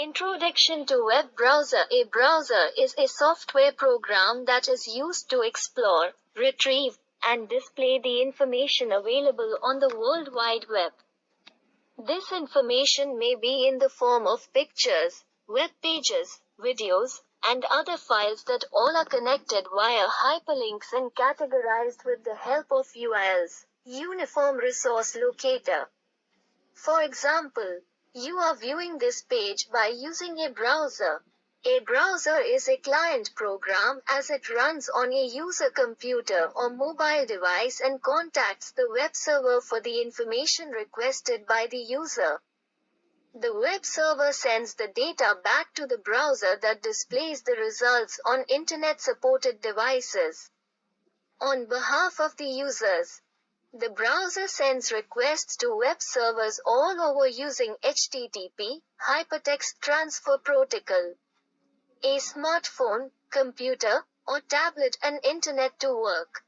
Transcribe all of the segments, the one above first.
Introduction to Web Browser. A browser is a software program that is used to explore, retrieve, and display the information available on the World Wide Web. This information may be in the form of pictures, web pages, videos, and other files that all are connected via hyperlinks and categorized with the help of URLs, Uniform Resource Locator. For example, you are viewing this page by using a browser. A browser is a client program as it runs on a user computer or mobile device and contacts the web server for the information requested by the user. The web server sends the data back to the browser that displays the results on internet-supported devices. On behalf of the users, the browser sends requests to web servers all over using HTTP, Hypertext Transfer Protocol. A smartphone, computer, or tablet and internet to work.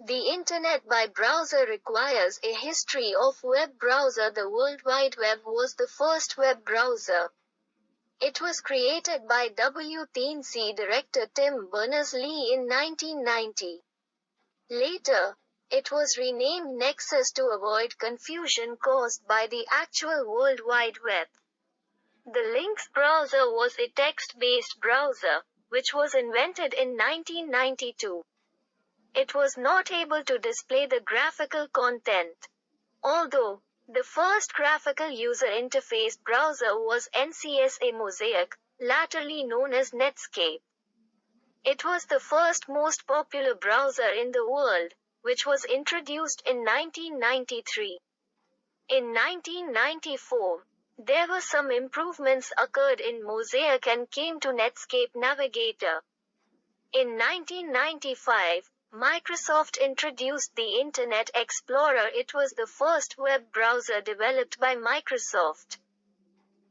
The Internet by browser requires a history of web browser. The World Wide Web was the first web browser. It was created by WTNC director Tim Berners-Lee in 1990. Later, it was renamed Nexus to avoid confusion caused by the actual World Wide Web. The Lynx browser was a text-based browser, which was invented in 1992. It was not able to display the graphical content. Although, the first graphical user interface browser was NCSA Mosaic, latterly known as Netscape. It was the first most popular browser in the world, which was introduced in 1993. In 1994, there were some improvements occurred in Mosaic and came to Netscape Navigator. In 1995, Microsoft introduced the Internet Explorer. It was the first web browser developed by Microsoft.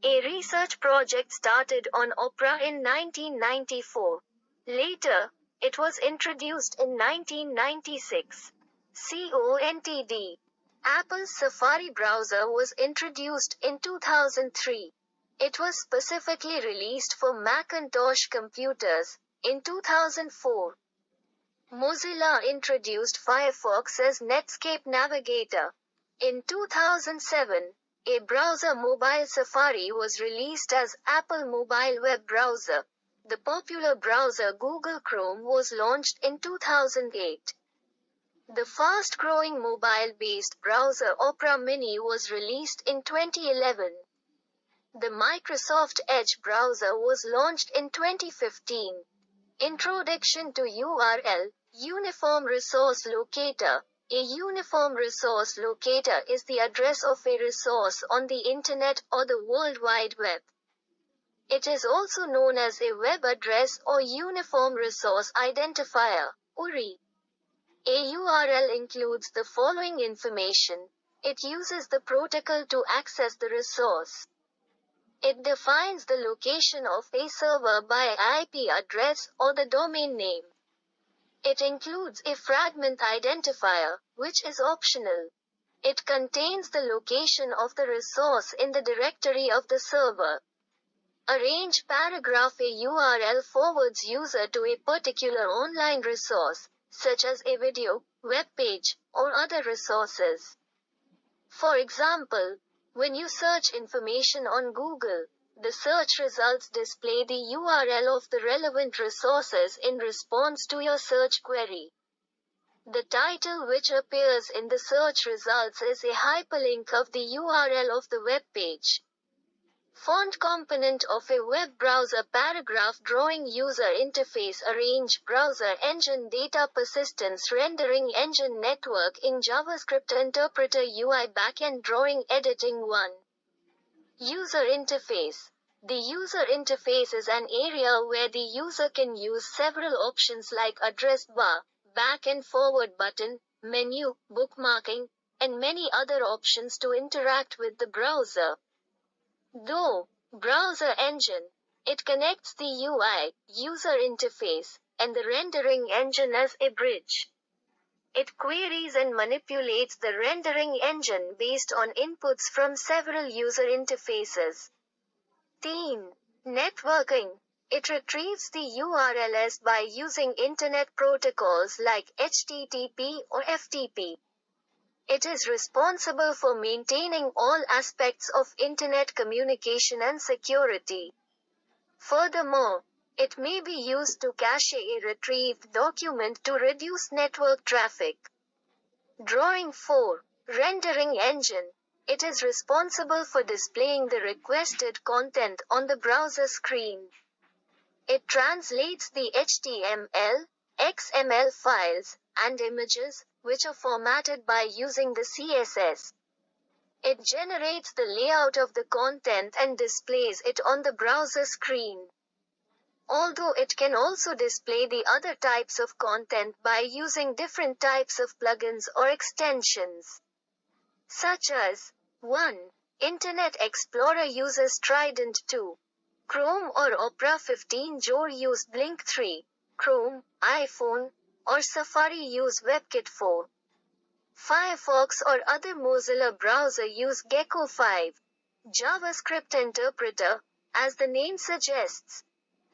A research project started on Opera in 1994. Later, it was introduced in 1996. CONTD. Apple's Safari browser was introduced in 2003. It was specifically released for Macintosh computers in 2004. Mozilla introduced Firefox as Netscape Navigator. In 2007, a browser mobile Safari was released as Apple Mobile Web Browser. The popular browser Google Chrome was launched in 2008. The fast-growing mobile-based browser Opera Mini was released in 2011. The Microsoft Edge browser was launched in 2015. Introduction to URL, Uniform Resource Locator. A uniform resource locator is the address of a resource on the Internet or the World Wide Web. It is also known as a web address or Uniform Resource Identifier, URI. A URL includes the following information. It uses the protocol to access the resource. It defines the location of a server by IP address or the domain name. It includes a fragment identifier, which is optional. It contains the location of the resource in the directory of the server. A range paragraph. A URL forwards user to a particular online resource, such as a video, web page, or other resources. For example, when you search information on Google, the search results display the URL of the relevant resources in response to your search query. The title which appears in the search results is a hyperlink of the URL of the web page. Font component of a web browser. Paragraph drawing user interface. Arrange browser engine data persistence rendering engine networking JavaScript interpreter UI backend drawing editing 1. User interface. The user interface is an area where the user can use several options like address bar, back and forward button, menu, bookmarking, and many other options to interact with the browser. Though, browser engine, it connects the UI, user interface, and the rendering engine as a bridge. It queries and manipulates the rendering engine based on inputs from several user interfaces. Theme. Networking. It retrieves the URLs by using Internet protocols like HTTP or FTP. It is responsible for maintaining all aspects of Internet communication and security. Furthermore, it may be used to cache a retrieved document to reduce network traffic. Drawing 4. Rendering engine. It is responsible for displaying the requested content on the browser screen. It translates the HTML, XML files, and images, which are formatted by using the CSS. It generates the layout of the content and displays it on the browser screen. Although it can also display the other types of content by using different types of plugins or extensions. Such as 1. Internet Explorer uses Trident 2. Chrome or Opera 15 Jor use Blink 3. Chrome, iPhone, or Safari use WebKit 4. Firefox or other Mozilla browser use Gecko 5. JavaScript Interpreter. As the name suggests,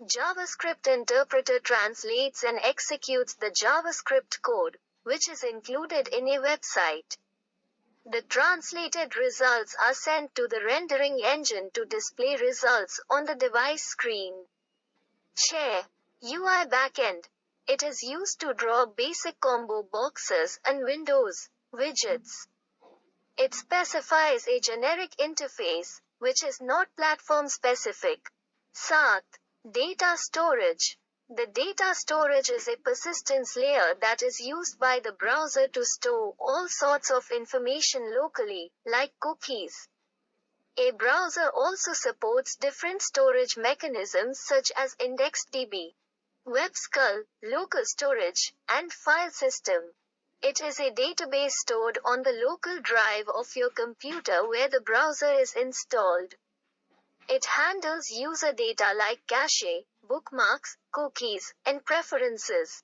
JavaScript Interpreter translates and executes the JavaScript code, which is included in a website. The translated results are sent to the rendering engine to display results on the device screen. Share. UI backend. It is used to draw basic combo boxes and windows, widgets. It specifies a generic interface, which is not platform specific. SAT. Data storage. The data storage is a persistence layer that is used by the browser to store all sorts of information locally, like cookies. A browser also supports different storage mechanisms such as IndexedDB, WebScale, local storage, and file system. It is a database stored on the local drive of your computer where the browser is installed. It handles user data like cache, bookmarks, cookies, and preferences.